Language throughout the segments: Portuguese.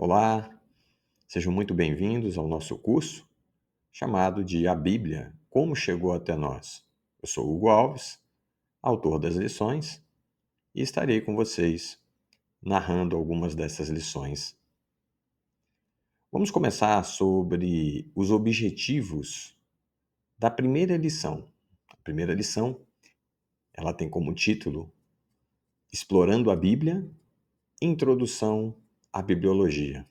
Olá, sejam muito bem-vindos ao nosso curso chamado de A Bíblia, Como Chegou até Nós. Eu sou Hugo Alves, autor das lições, e estarei com vocês narrando algumas dessas lições. Vamos começar sobre os objetivos da primeira lição. A primeira lição, ela tem como título Explorando a Bíblia, Introdução à Bibliologia.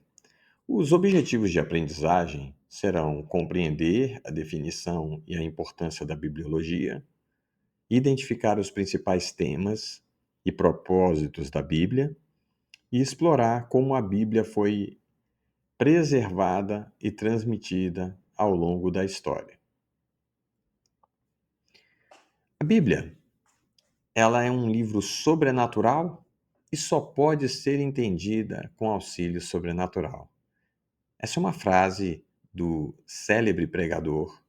Os objetivos de aprendizagem serão compreender a definição e a importância da bibliologia, identificar os principais temas e propósitos da Bíblia e explorar como a Bíblia foi preservada e transmitida ao longo da história. A Bíblia, ela é um livro sobrenatural e só pode ser entendida com auxílio sobrenatural. Essa é uma frase do célebre pregador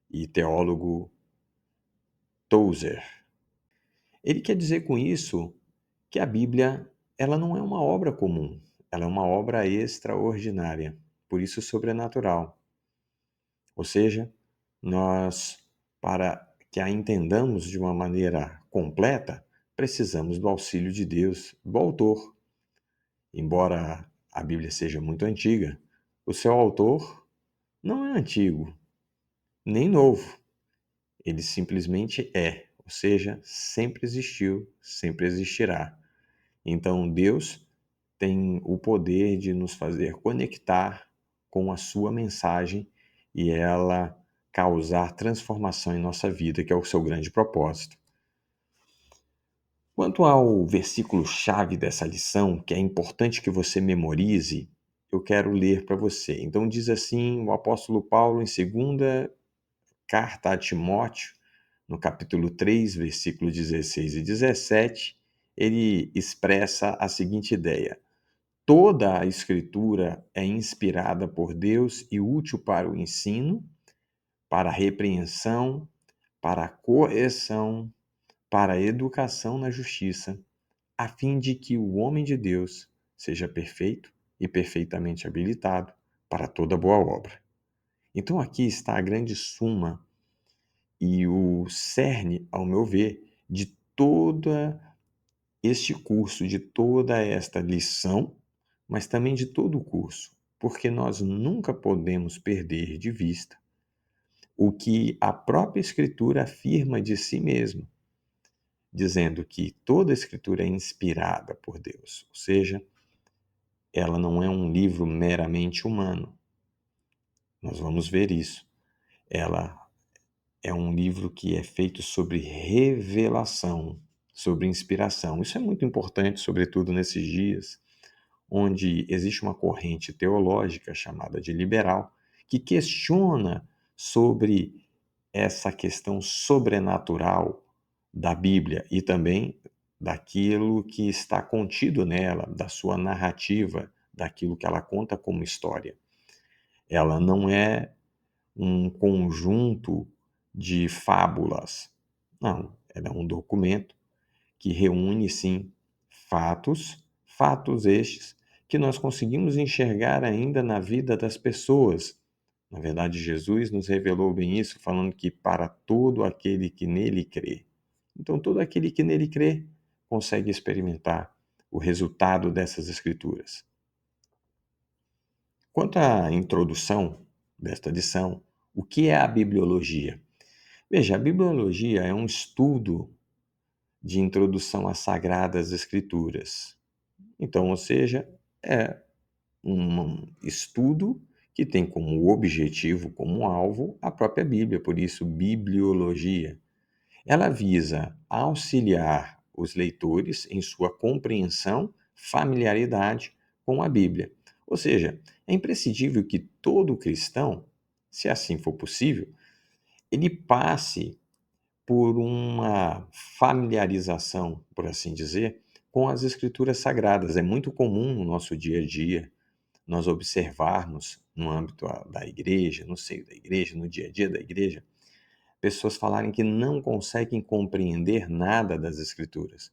e teólogo Tozer. Ele quer dizer com isso que a Bíblia, ela não é uma obra comum, ela é uma obra extraordinária, por isso sobrenatural. Ou seja, nós, para que a entendamos de uma maneira completa, precisamos do auxílio de Deus, do autor. Embora a Bíblia seja muito antiga, o seu autor não é antigo, nem novo. Ele simplesmente é, ou seja, sempre existiu, sempre existirá. Então, Deus tem o poder de nos fazer conectar com a sua mensagem e ela causar transformação em nossa vida, que é o seu grande propósito. Quanto ao versículo-chave dessa lição, que é importante que você memorize, eu quero ler para você. Então, diz assim o apóstolo Paulo em 2ª carta a Timóteo, no capítulo 3, versículos 16 e 17, ele expressa a seguinte ideia: toda a Escritura é inspirada por Deus e útil para o ensino, para a repreensão, para a correção, para a educação na justiça, a fim de que o homem de Deus seja perfeito e perfeitamente habilitado para toda boa obra. Então aqui está a grande suma e o cerne, ao meu ver, de todo este curso, de toda esta lição, mas também de todo o curso, porque nós nunca podemos perder de vista o que a própria Escritura afirma de si mesma, dizendo que toda a Escritura é inspirada por Deus, ou seja, ela não é um livro meramente humano. Nós vamos ver isso. Ela é um livro que é feito sobre revelação, sobre inspiração. Isso é muito importante, sobretudo nesses dias, onde existe uma corrente teológica chamada de liberal, que questiona sobre essa questão sobrenatural da Bíblia e também daquilo que está contido nela, da sua narrativa, daquilo que ela conta como história. Ela não é um conjunto de fábulas. Não, ela é um documento que reúne, sim, fatos estes que nós conseguimos enxergar ainda na vida das pessoas. Na verdade, Jesus nos revelou bem isso, falando que para todo aquele que nele crê. Então, todo aquele que nele crê consegue experimentar o resultado dessas escrituras. Quanto à introdução desta lição, o que é a bibliologia? Veja, a bibliologia é um estudo de introdução às sagradas escrituras. Então, ou seja, é um estudo que tem como objetivo, como alvo, a própria Bíblia, por isso, bibliologia. Ela visa auxiliar os leitores em sua compreensão, familiaridade com a Bíblia. Ou seja, é imprescindível que todo cristão, se assim for possível, ele passe por uma familiarização, por assim dizer, com as escrituras sagradas. É muito comum no nosso dia a dia nós observarmos no âmbito da igreja, no seio da igreja, no dia a dia da igreja, pessoas falarem que não conseguem compreender nada das escrituras.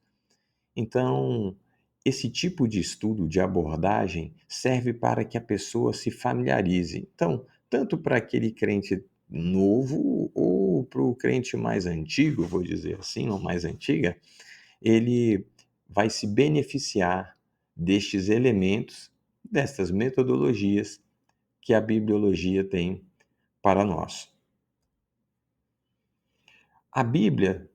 Então, esse tipo de estudo, de abordagem, serve para que a pessoa se familiarize. Então, tanto para aquele crente novo ou para o crente mais antigo, vou dizer assim, ou mais antiga, ele vai se beneficiar destes elementos, destas metodologias que a bibliologia tem para nós. A Bíblia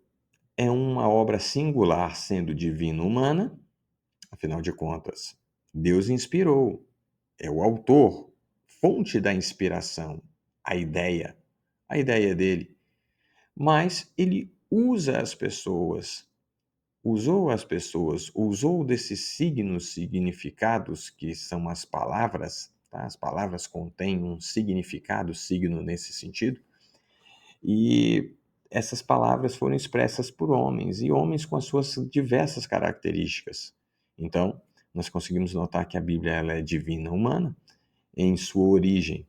é uma obra singular, sendo divino-humana, afinal de contas, Deus inspirou, é o autor, fonte da inspiração, a ideia dele. Mas ele usa as pessoas, usou as pessoas, usou desses signos, significados, que são as palavras, tá? As palavras contêm um significado, signo nesse sentido, e essas palavras foram expressas por homens, e homens com as suas diversas características. Então, nós conseguimos notar que a Bíblia ela é divina humana em sua origem.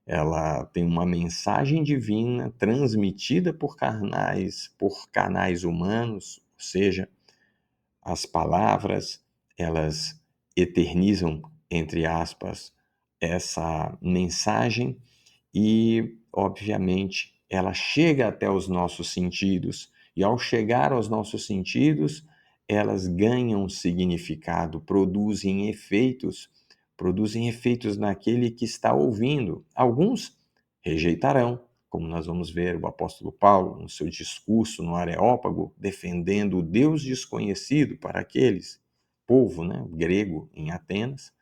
Ela tem uma mensagem divina transmitida por canais humanos, ou seja, as palavras, elas eternizam, entre aspas, essa mensagem e, obviamente, ela chega até os nossos sentidos. E ao chegar aos nossos sentidos, elas ganham significado, produzem efeitos naquele que está ouvindo. Alguns rejeitarão, como nós vamos ver o apóstolo Paulo no seu discurso no Areópago, defendendo o Deus desconhecido para aqueles, povo, né, grego em Atenas,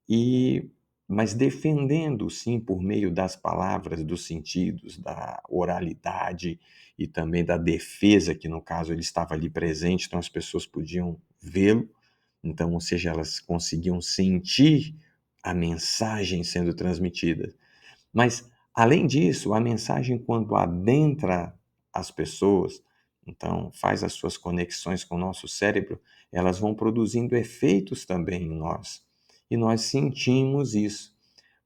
e mas defendendo sim por meio das palavras, dos sentidos, da oralidade e também da defesa, que no caso ele estava ali presente, então as pessoas podiam vê-lo, então, ou seja, elas conseguiam sentir a mensagem sendo transmitida. Mas, além disso, a mensagem, quando adentra as pessoas, então faz as suas conexões com o nosso cérebro, elas vão produzindo efeitos também em nós. E nós sentimos isso.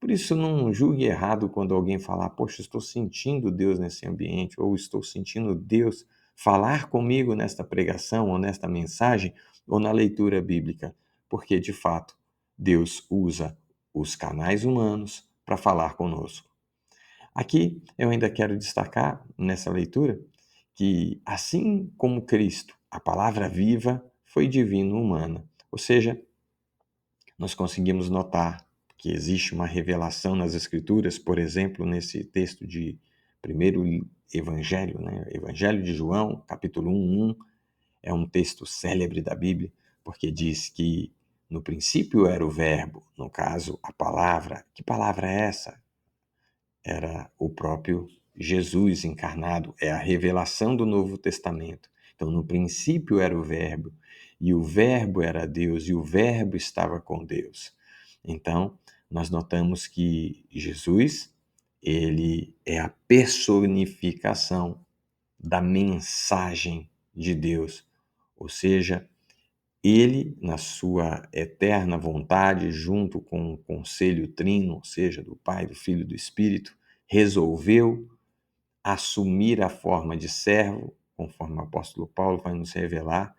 Por isso, não julgue errado quando alguém falar, poxa, estou sentindo Deus nesse ambiente, ou estou sentindo Deus falar comigo nesta pregação, ou nesta mensagem, ou na leitura bíblica. Porque, de fato, Deus usa os canais humanos para falar conosco. Aqui eu ainda quero destacar nessa leitura que, assim como Cristo, a palavra viva foi divino-humana. Ou seja, nós conseguimos notar que existe uma revelação nas Escrituras, por exemplo, nesse texto de primeiro Evangelho, né? Evangelho de João, capítulo 1, é um texto célebre da Bíblia, porque diz que no princípio era o Verbo, no caso, a palavra. Que palavra é essa? Era o próprio Jesus encarnado, é a revelação do Novo Testamento. Então, no princípio era o Verbo, e o Verbo era Deus, e o Verbo estava com Deus. Então, nós notamos que Jesus, ele é a personificação da mensagem de Deus, ou seja, ele, na sua eterna vontade, junto com o conselho trino, ou seja, do Pai, do Filho e do Espírito, resolveu assumir a forma de servo, conforme o apóstolo Paulo vai nos revelar,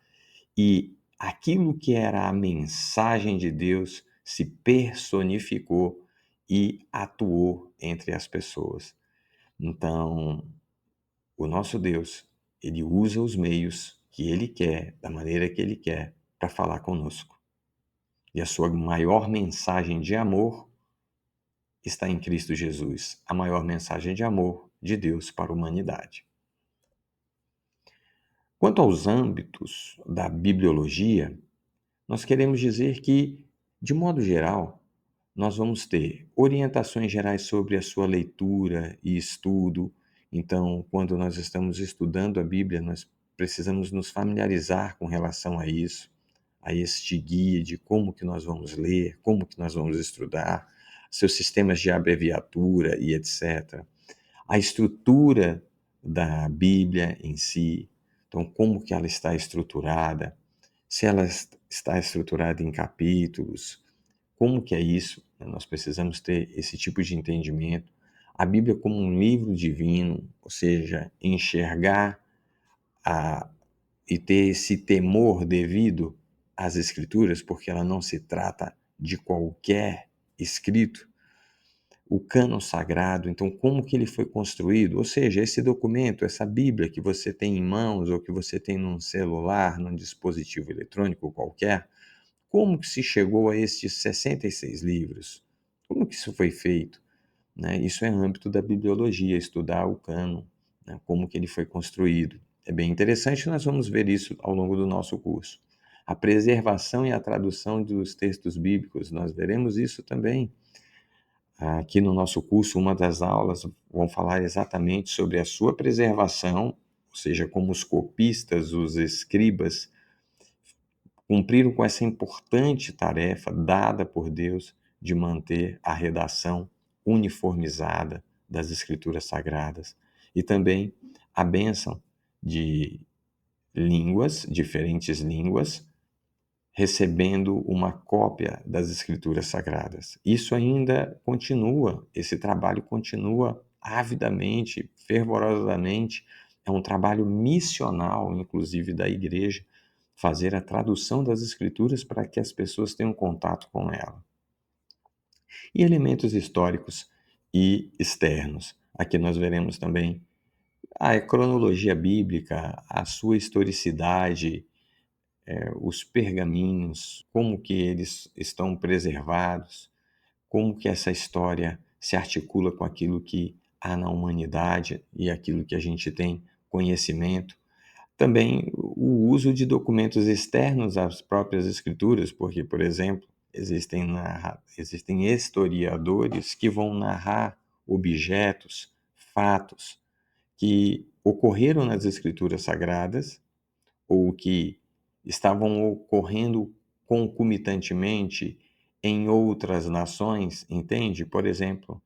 e aquilo que era a mensagem de Deus se personificou e atuou entre as pessoas. Então, o nosso Deus, ele usa os meios que ele quer, da maneira que ele quer, para falar conosco. E a sua maior mensagem de amor está em Cristo Jesus, a maior mensagem de amor de Deus para a humanidade. Quanto aos âmbitos da bibliologia, nós queremos dizer que, de modo geral, nós vamos ter orientações gerais sobre a sua leitura e estudo. Então, quando nós estamos estudando a Bíblia, nós precisamos nos familiarizar com relação a isso, a este guia de como que nós vamos ler, como que nós vamos estudar, seus sistemas de abreviatura e etc. A estrutura da Bíblia em si, então como que ela está estruturada, se ela está estruturada em capítulos, como que é isso? Nós precisamos ter esse tipo de entendimento. A Bíblia como um livro divino, ou seja, enxergar a, e ter esse temor devido as Escrituras, porque ela não se trata de qualquer escrito, o cânon sagrado, então como que ele foi construído? Ou seja, esse documento, essa Bíblia que você tem em mãos ou que você tem num celular, num dispositivo eletrônico qualquer, como que se chegou a estes 66 livros? Como que isso foi feito? Né? Isso é âmbito da bibliologia, estudar o cânon, né? Como que ele foi construído. É bem interessante, nós vamos ver isso ao longo do nosso curso. A preservação e a tradução dos textos bíblicos, nós veremos isso também. Aqui no nosso curso, uma das aulas vão falar exatamente sobre a sua preservação, ou seja, como os copistas, os escribas, cumpriram com essa importante tarefa dada por Deus de manter a redação uniformizada das Escrituras Sagradas e também a bênção de línguas, diferentes línguas, recebendo uma cópia das Escrituras Sagradas. Isso ainda continua, esse trabalho continua avidamente, fervorosamente, é um trabalho missional, inclusive da igreja, fazer a tradução das Escrituras para que as pessoas tenham contato com ela. E elementos históricos e externos. Aqui nós veremos também a cronologia bíblica, a sua historicidade, os pergaminhos, como que eles estão preservados, como que essa história se articula com aquilo que há na humanidade e aquilo que a gente tem conhecimento. Também o uso de documentos externos às próprias escrituras, porque, por exemplo, existem historiadores que vão narrar objetos, fatos que ocorreram nas escrituras sagradas ou que estavam ocorrendo concomitantemente em outras nações, entende? Por exemplo,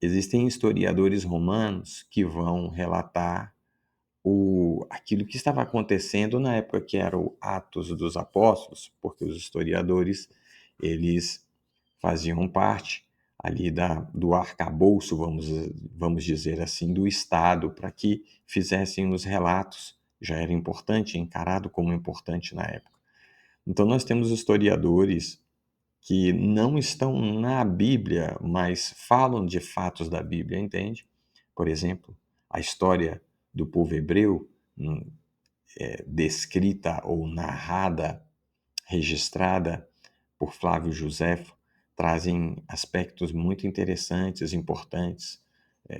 existem historiadores romanos que vão relatar aquilo que estava acontecendo na época que era o Atos dos Apóstolos, porque os historiadores, eles faziam parte ali do arcabouço, vamos dizer assim, do Estado, para que fizessem os relatos. Já era importante, encarado como importante na época. Então, nós temos historiadores que não estão na Bíblia, mas falam de fatos da Bíblia, entende? Por exemplo, a história do povo hebreu, descrita ou narrada, registrada por Flávio Joséfo, trazem aspectos muito interessantes, importantes.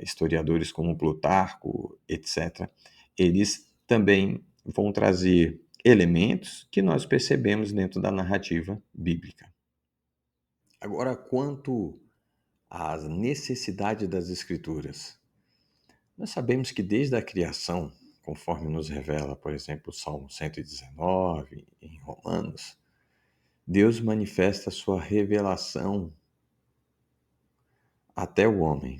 Historiadores como Plutarco, etc., eles também vão trazer elementos que nós percebemos dentro da narrativa bíblica. Agora, quanto à necessidade das Escrituras, nós sabemos que desde a criação, conforme nos revela, por exemplo, o Salmo 119, em Romanos, Deus manifesta a sua revelação até o homem.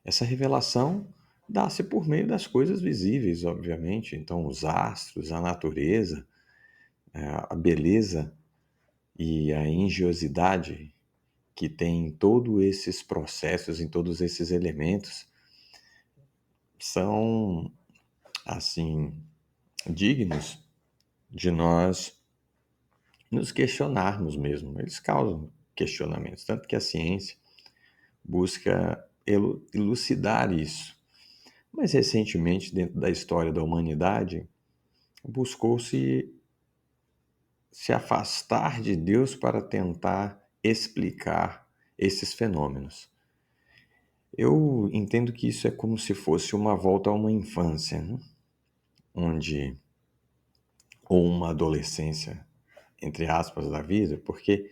Essa revelação dá-se por meio das coisas visíveis, obviamente. Então, os astros, a natureza, a beleza e a engenhosidade que tem em todos esses processos, em todos esses elementos, são, assim, dignos de nós nos questionarmos mesmo. Eles causam questionamentos, tanto que a ciência busca elucidar isso. Mas recentemente, dentro da história da humanidade, buscou-se se afastar de Deus para tentar explicar esses fenômenos. Eu entendo que isso é como se fosse uma volta a uma infância, né? Onde, ou uma adolescência, entre aspas, da vida, porque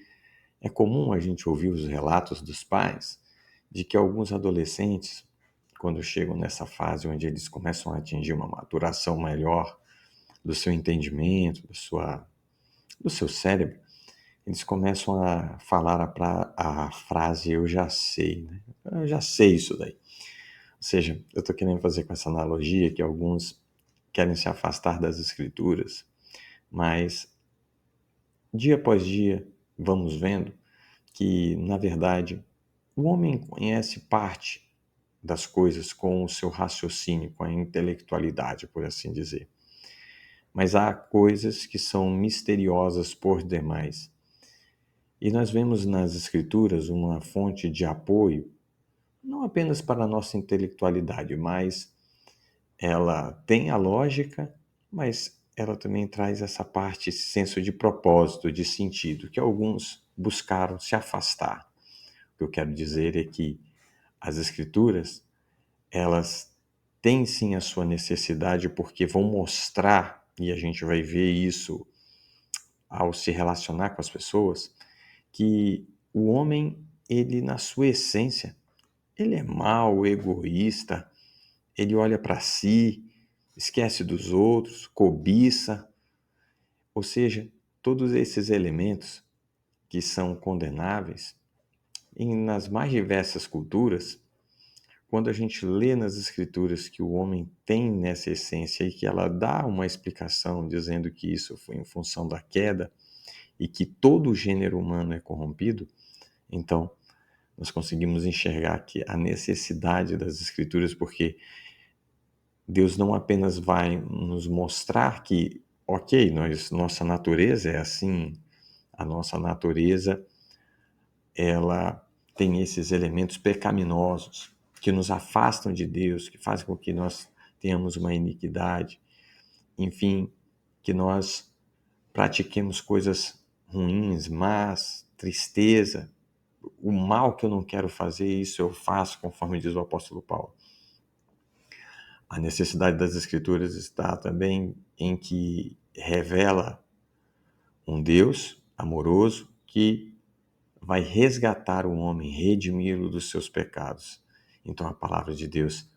é comum a gente ouvir os relatos dos pais de que alguns adolescentes, quando chegam nessa fase onde eles começam a atingir uma maturação maior do seu entendimento, do seu cérebro, eles começam a falar a frase "eu já sei", né? Eu já sei isso daí. Ou seja, eu estou querendo fazer com essa analogia que alguns querem se afastar das escrituras, mas dia após dia vamos vendo que, na verdade, o homem conhece parte das coisas com o seu raciocínio, com a intelectualidade, por assim dizer. mas há coisas que são misteriosas por demais. E nós vemos nas Escrituras uma fonte de apoio, não apenas para a nossa intelectualidade, mas ela tem a lógica, mas ela também traz essa parte, esse senso de propósito, de sentido, que alguns buscaram se afastar. O que eu quero dizer é que as Escrituras, elas têm sim a sua necessidade, porque vão mostrar, e a gente vai ver isso ao se relacionar com as pessoas, que o homem, ele na sua essência, ele é mau, egoísta, ele olha para si, esquece dos outros, cobiça, ou seja, todos esses elementos que são condenáveis, e nas mais diversas culturas, quando a gente lê nas escrituras que o homem tem nessa essência e que ela dá uma explicação dizendo que isso foi em função da queda e que todo o gênero humano é corrompido, então nós conseguimos enxergar que a necessidade das escrituras, porque Deus não apenas vai nos mostrar que, ok, nossa natureza é assim, a nossa natureza, ela tem esses elementos pecaminosos que nos afastam de Deus, que fazem com que nós tenhamos uma iniquidade, enfim, que nós pratiquemos coisas ruins, más, tristeza, o mal que eu não quero fazer, isso eu faço, conforme diz o apóstolo Paulo. A necessidade das Escrituras está também em que revela um Deus amoroso que vai resgatar o homem, redimi-lo dos seus pecados. Então a palavra de Deus,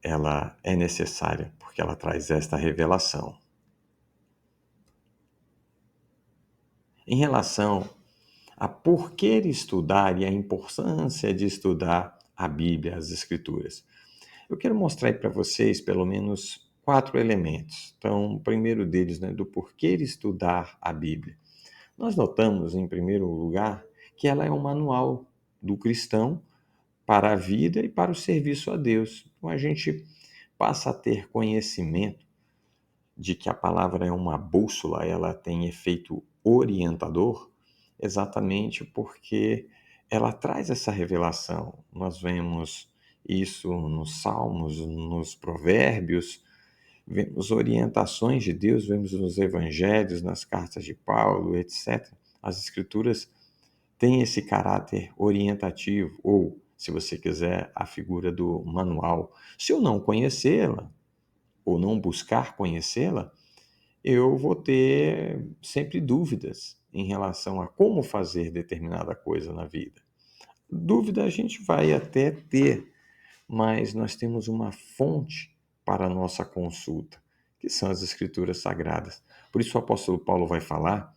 ela é necessária porque ela traz esta revelação. Em relação a por que estudar e a importância de estudar a Bíblia, as Escrituras, eu quero mostrar aí para vocês pelo menos 4 elementos. Então, o primeiro deles, né, do porquê estudar a Bíblia. Nós notamos, em primeiro lugar, que ela é um manual do cristão para a vida e para o serviço a Deus. Então, a gente passa a ter conhecimento de que a palavra é uma bússola, ela tem efeito orientador, exatamente porque ela traz essa revelação. Nós vemos isso nos Salmos, nos Provérbios, vemos orientações de Deus, vemos nos Evangelhos, nas cartas de Paulo, etc. As Escrituras têm esse caráter orientativo, ou, se você quiser, a figura do manual. Se eu não conhecê-la, ou não buscar conhecê-la, eu vou ter sempre dúvidas em relação a como fazer determinada coisa na vida. Dúvida a gente vai até ter, mas nós temos uma fonte para a nossa consulta, que são as Escrituras Sagradas. Por isso o apóstolo Paulo vai falar,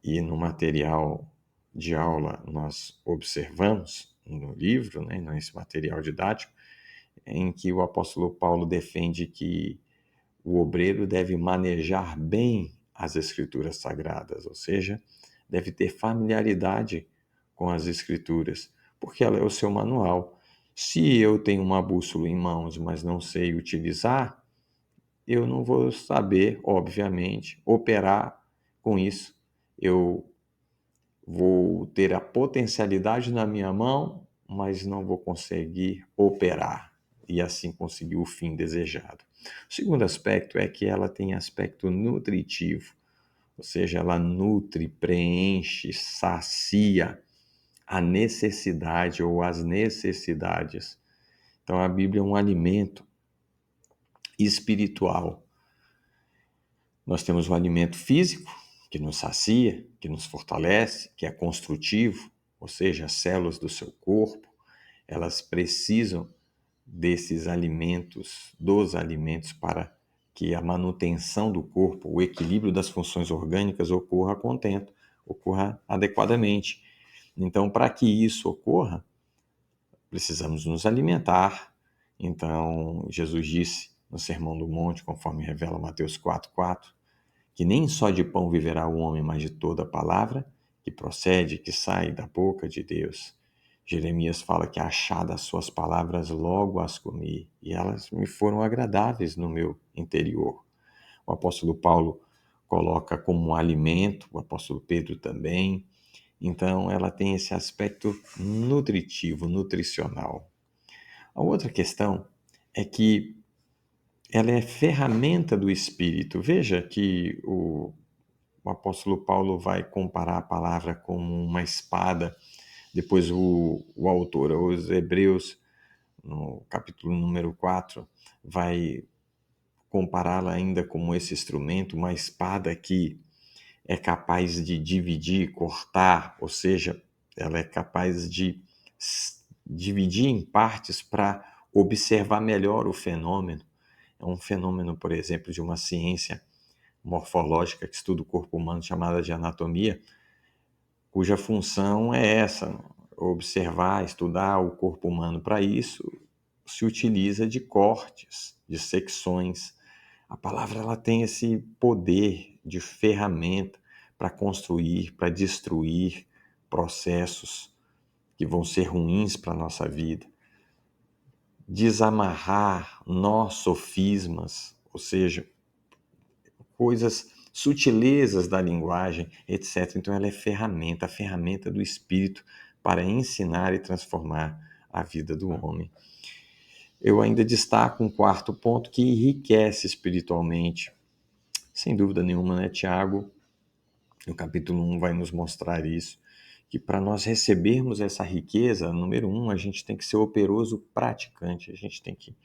e no material de aula nós observamos, no livro, né, nesse material didático, em que o apóstolo Paulo defende que o obreiro deve manejar bem as Escrituras Sagradas, ou seja, deve ter familiaridade com as Escrituras, porque ela é o seu manual. Se eu tenho uma bússola em mãos, mas não sei utilizar, eu não vou saber, obviamente, operar com isso. Eu vou ter a potencialidade na minha mão, mas não vou conseguir operar e assim conseguir o fim desejado. O segundo aspecto é que ela tem aspecto nutritivo, ou seja, ela nutre, preenche, sacia a necessidade ou as necessidades. Então a Bíblia é um alimento espiritual. Nós temos o alimento físico, que nos sacia, que nos fortalece, que é construtivo, ou seja, as células do seu corpo, elas precisam desses alimentos, dos alimentos, para que a manutenção do corpo, o equilíbrio das funções orgânicas ocorra a contento, ocorra adequadamente. Então, para que isso ocorra, precisamos nos alimentar. Então, Jesus disse no Sermão do Monte, conforme revela Mateus 4,4, que nem só de pão viverá o homem, mas de toda a palavra que procede, que sai da boca de Deus. Jeremias fala que achadas as suas palavras logo as comi, e elas me foram agradáveis no meu interior. o apóstolo Paulo coloca como um alimento, o apóstolo Pedro também. Então, ela tem esse aspecto nutritivo, nutricional. A outra questão é que ela é ferramenta do Espírito. Veja que o apóstolo Paulo vai comparar a palavra como uma espada. Depois o autor, os Hebreus, no capítulo número 4, vai compará-la ainda como esse instrumento, uma espada que é capaz de dividir, cortar, ou seja, ela é capaz de dividir em partes para observar melhor o fenômeno. É um fenômeno, por exemplo, de uma ciência morfológica que estuda o corpo humano, chamada de anatomia, cuja função é essa: observar, estudar o corpo humano. Para isso, se utiliza de cortes, de secções. A palavra ela tem esse poder de ferramenta para construir, para destruir processos que vão ser ruins para a nossa vida, desamarrar nós, sofismas, ou seja, coisas, sutilezas da linguagem, etc. Então ela é ferramenta, a ferramenta do Espírito para ensinar e transformar a vida do homem. Eu ainda destaco um quarto ponto que enriquece espiritualmente. Sem dúvida nenhuma, né? Tiago, no capítulo 1, vai nos mostrar isso, que para nós recebermos essa riqueza, número 1, a gente tem que ser operoso praticante, a gente tem que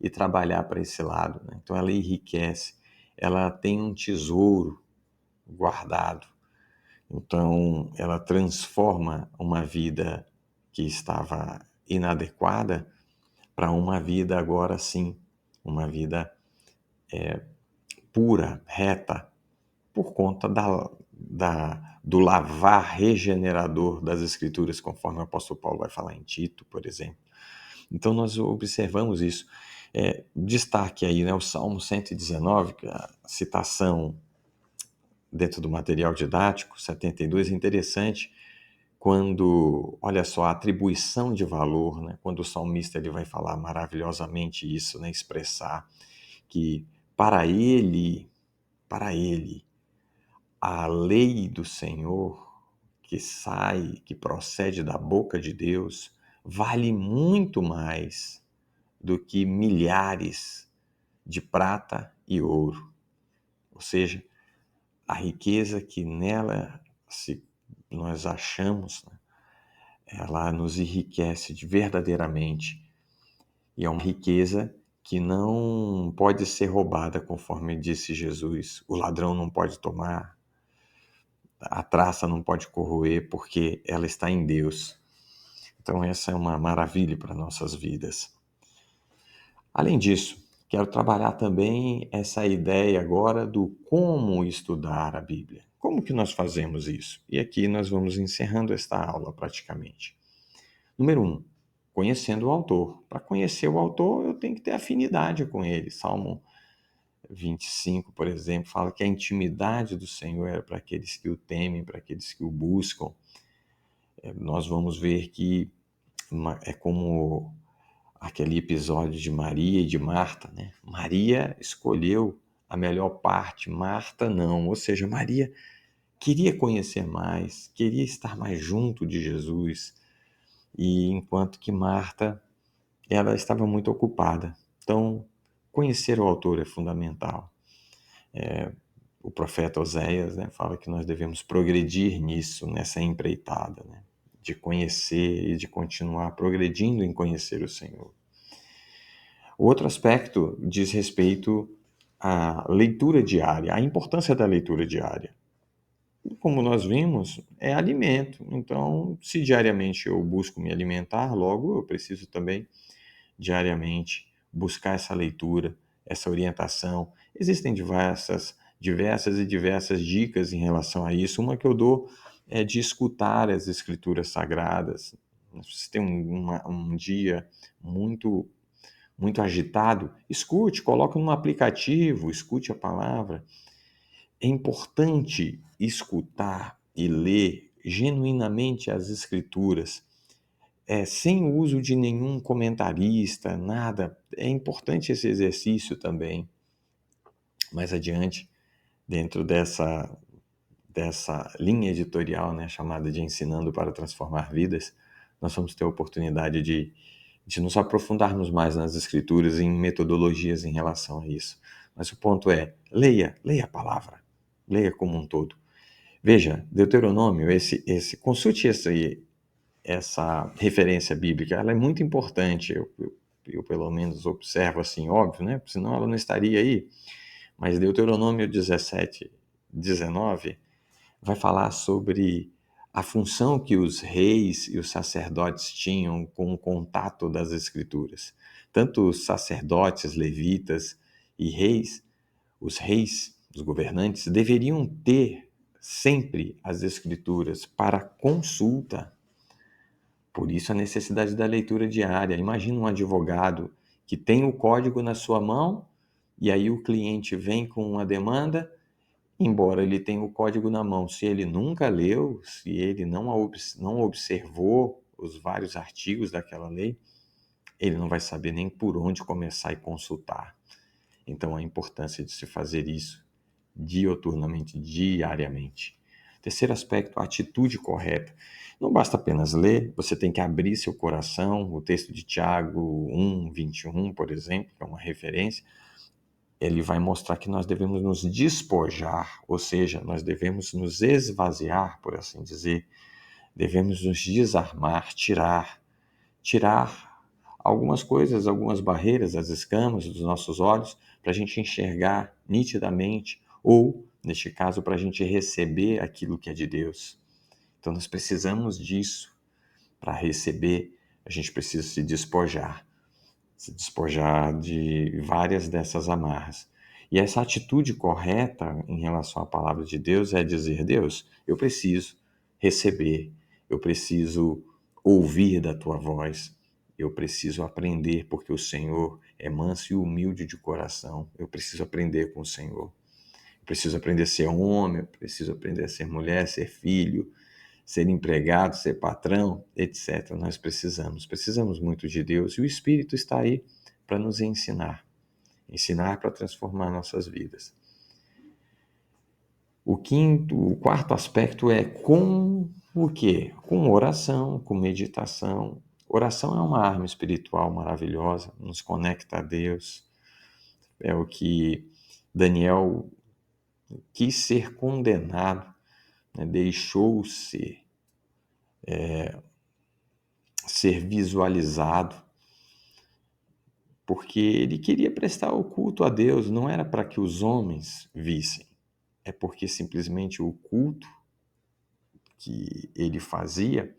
ir trabalhar para esse lado, né? Então ela enriquece, ela tem um tesouro guardado, então ela transforma uma vida que estava inadequada para uma vida agora sim, uma vida pura, reta, por conta do lavar regenerador das Escrituras, conforme o apóstolo Paulo vai falar em Tito, por exemplo. Então nós observamos isso. Destaque aí, né, o Salmo 119, que é a citação dentro do material didático, 72, é interessante quando, olha só, a atribuição de valor, né, quando o salmista ele vai falar maravilhosamente isso, né, expressar que para ele, a lei do Senhor que sai, que procede da boca de Deus, vale muito mais do que milhares de prata e ouro. Ou seja, a riqueza que nela se nós achamos, né, ela nos enriquece verdadeiramente. E é uma riqueza que não pode ser roubada, conforme disse Jesus. O ladrão não pode tomar, a traça não pode corroer, porque ela está em Deus. Então essa é uma maravilha para nossas vidas. Além disso, quero trabalhar também essa ideia agora do como estudar a Bíblia. Como que nós fazemos isso? E aqui nós vamos encerrando esta aula praticamente. Número 1, conhecendo o autor. Para conhecer o autor, eu tenho que ter afinidade com ele. Salmo 25, por exemplo, fala que a intimidade do Senhor é para aqueles que o temem, para aqueles que o buscam. Nós vamos ver que é como aquele episódio de Maria e de Marta, né? Maria escolheu a melhor parte, Marta não. Ou seja, Maria queria conhecer mais, queria estar mais junto de Jesus, e enquanto que Marta, ela estava muito ocupada. Então, conhecer o autor é fundamental. O profeta Oséias, né, fala que nós devemos progredir nisso, nessa empreitada, né, de conhecer e de continuar progredindo em conhecer o Senhor. O outro aspecto diz respeito à leitura diária, à importância da leitura diária. Como nós vimos, é alimento. Então, se diariamente eu busco me alimentar, logo eu preciso também diariamente buscar essa leitura, essa orientação. Existem diversas dicas em relação a isso. Uma que eu dou é de escutar as escrituras sagradas. Se você tem um dia muito muito agitado, escute, coloque num aplicativo, escute a palavra. É importante escutar e ler genuinamente as escrituras, sem o uso de nenhum comentarista, nada. É importante esse exercício também. Mais adiante, dentro dessa linha editorial, né, chamada de Ensinando para Transformar Vidas, nós vamos ter a oportunidade de nos aprofundarmos mais nas Escrituras e em metodologias em relação a isso. Mas o ponto é, leia a palavra, leia como um todo. Veja, Deuteronômio, consulte essa referência bíblica, ela é muito importante, eu pelo menos observo assim, óbvio, né? Senão ela não estaria aí. Mas Deuteronômio 17, 19 vai falar sobre a função que os reis e os sacerdotes tinham com o contato das Escrituras. Tanto os sacerdotes, levitas e reis, os governantes, deveriam ter sempre as Escrituras para consulta. Por isso a necessidade da leitura diária. Imagina um advogado que tem o código na sua mão e aí o cliente vem com uma demanda, embora ele tenha o código na mão, se ele nunca leu, se ele não observou os vários artigos daquela lei, ele não vai saber nem por onde começar e consultar. Então, a importância de se fazer isso dioturnamente, diariamente. Terceiro aspecto, a atitude correta. Não basta apenas ler, você tem que abrir seu coração. O texto de Tiago 1:21, por exemplo, que é uma referência, ele vai mostrar que nós devemos nos despojar, ou seja, nós devemos nos esvaziar, por assim dizer, devemos nos desarmar, tirar algumas coisas, algumas barreiras, as escamas dos nossos olhos, para a gente enxergar nitidamente, ou, neste caso, para a gente receber aquilo que é de Deus. Então, nós precisamos disso. Para receber, a gente precisa se despojar de várias dessas amarras. E essa atitude correta em relação à palavra de Deus é dizer: Deus, eu preciso receber, eu preciso ouvir da tua voz, eu preciso aprender, porque o Senhor é manso e humilde de coração. Eu preciso aprender com o Senhor. Eu preciso aprender a ser homem, eu preciso aprender a ser mulher, ser filho, ser empregado, ser patrão, etc. Nós precisamos muito de Deus e o Espírito está aí para nos ensinar para transformar nossas vidas. O quarto aspecto é com o quê? Com oração, com meditação. Oração é uma arma espiritual maravilhosa, nos conecta a Deus. É o que Daniel quis ser condenado, né? Deixou-se ser visualizado, porque ele queria prestar o culto a Deus, não era para que os homens vissem, é porque simplesmente o culto que ele fazia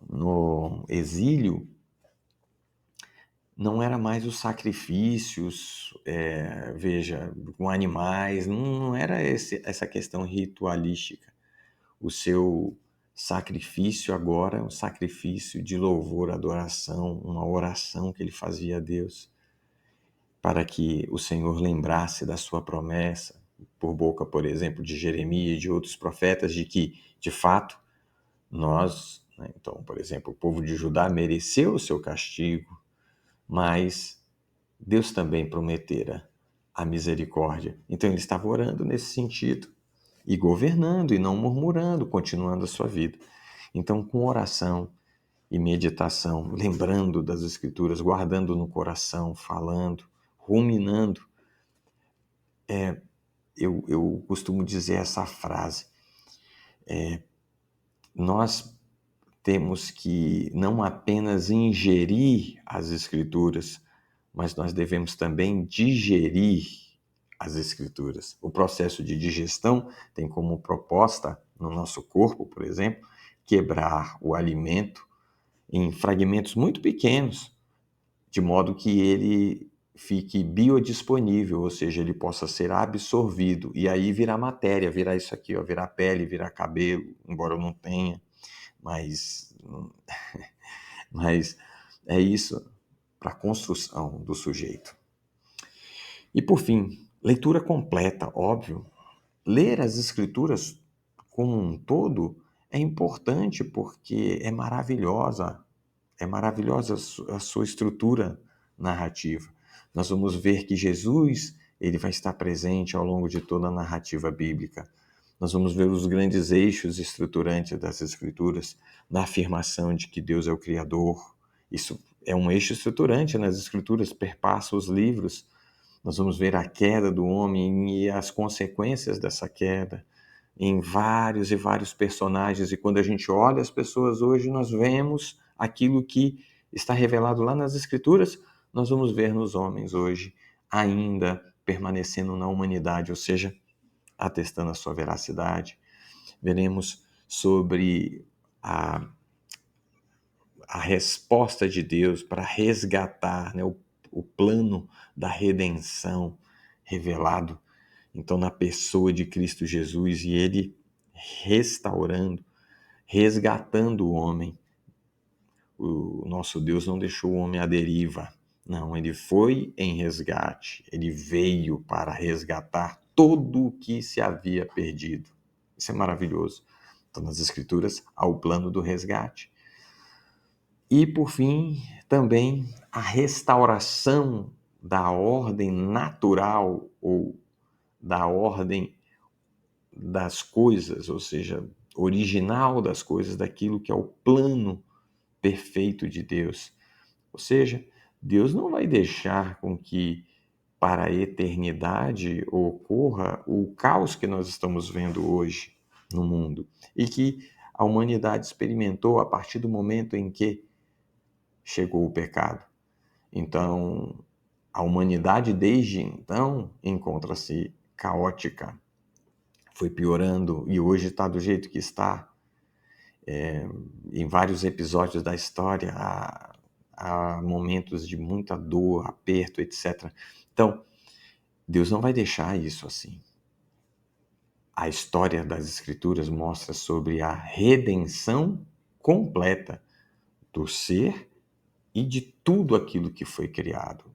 no exílio não era mais os sacrifícios, veja, com animais, não era essa questão ritualística. O seu sacrifício agora é um sacrifício de louvor, adoração, uma oração que ele fazia a Deus, para que o Senhor lembrasse da sua promessa, por boca, por exemplo, de Jeremias e de outros profetas, de que, de fato, nós, né, então, por exemplo, o povo de Judá mereceu o seu castigo, mas Deus também prometera a misericórdia. Então ele estava orando nesse sentido e governando e não murmurando, continuando a sua vida. Então, com oração e meditação, lembrando das Escrituras, guardando no coração, falando, ruminando, eu costumo dizer essa frase: nós temos que não apenas ingerir as Escrituras, mas nós devemos também digerir as Escrituras. O processo de digestão tem como proposta, no nosso corpo, por exemplo, quebrar o alimento em fragmentos muito pequenos, de modo que ele fique biodisponível, ou seja, ele possa ser absorvido e aí virar matéria, virar isso aqui, ó, virar pele, virar cabelo, embora eu não tenha, mas, mas é isso para a construção do sujeito. E por fim, leitura completa, óbvio. Ler as escrituras como um todo é importante porque é maravilhosa a sua estrutura narrativa. Nós vamos ver que Jesus ele vai estar presente ao longo de toda a narrativa bíblica. Nós vamos ver os grandes eixos estruturantes das Escrituras, na afirmação de que Deus é o Criador. Isso é um eixo estruturante nas Escrituras, perpassa os livros. Nós vamos ver a queda do homem e as consequências dessa queda em vários e vários personagens. E quando a gente olha as pessoas hoje, nós vemos aquilo que está revelado lá nas Escrituras, nós vamos ver nos homens hoje, ainda permanecendo na humanidade, ou seja, atestando a sua veracidade. Veremos sobre a resposta de Deus para resgatar, né, o plano da redenção revelado, então, na pessoa de Cristo Jesus, e ele restaurando, resgatando o homem. O nosso Deus não deixou o homem à deriva, não, ele foi em resgate, ele veio para resgatar tudo o que se havia perdido. Isso é maravilhoso. Então, nas Escrituras, há o plano do resgate. E, por fim, também a restauração da ordem natural ou da ordem das coisas, ou seja, original das coisas, daquilo que é o plano perfeito de Deus. Ou seja, Deus não vai deixar com que para a eternidade ocorra o caos que nós estamos vendo hoje no mundo e que a humanidade experimentou a partir do momento em que chegou o pecado. Então, a humanidade desde então encontra-se caótica, foi piorando e hoje está do jeito que está. Em vários episódios da história há momentos de muita dor, aperto, etc. Então, Deus não vai deixar isso assim. A história das Escrituras mostra sobre a redenção completa do ser e de tudo aquilo que foi criado.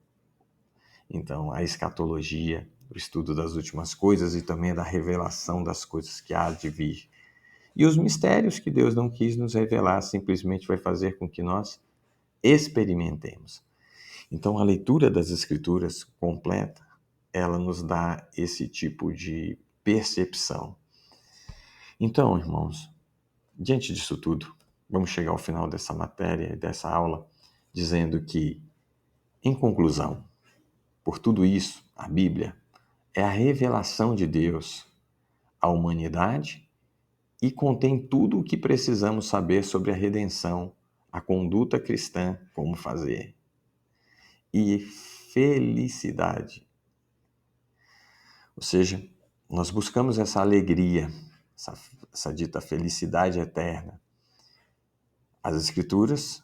Então, a escatologia, o estudo das últimas coisas e também da revelação das coisas que há de vir. E os mistérios que Deus não quis nos revelar simplesmente vai fazer com que nós experimentemos. Então, a leitura das Escrituras completa, ela nos dá esse tipo de percepção. Então, irmãos, diante disso tudo, vamos chegar ao final dessa matéria, dessa aula, dizendo que, em conclusão, por tudo isso, a Bíblia é a revelação de Deus à humanidade e contém tudo o que precisamos saber sobre a redenção, a conduta cristã, como fazer. E felicidade. Ou seja, nós buscamos essa alegria, essa dita felicidade eterna. As Escrituras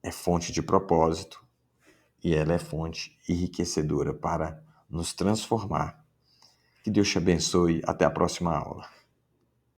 é fonte de propósito e ela é fonte enriquecedora para nos transformar. Que Deus te abençoe. Até a próxima aula.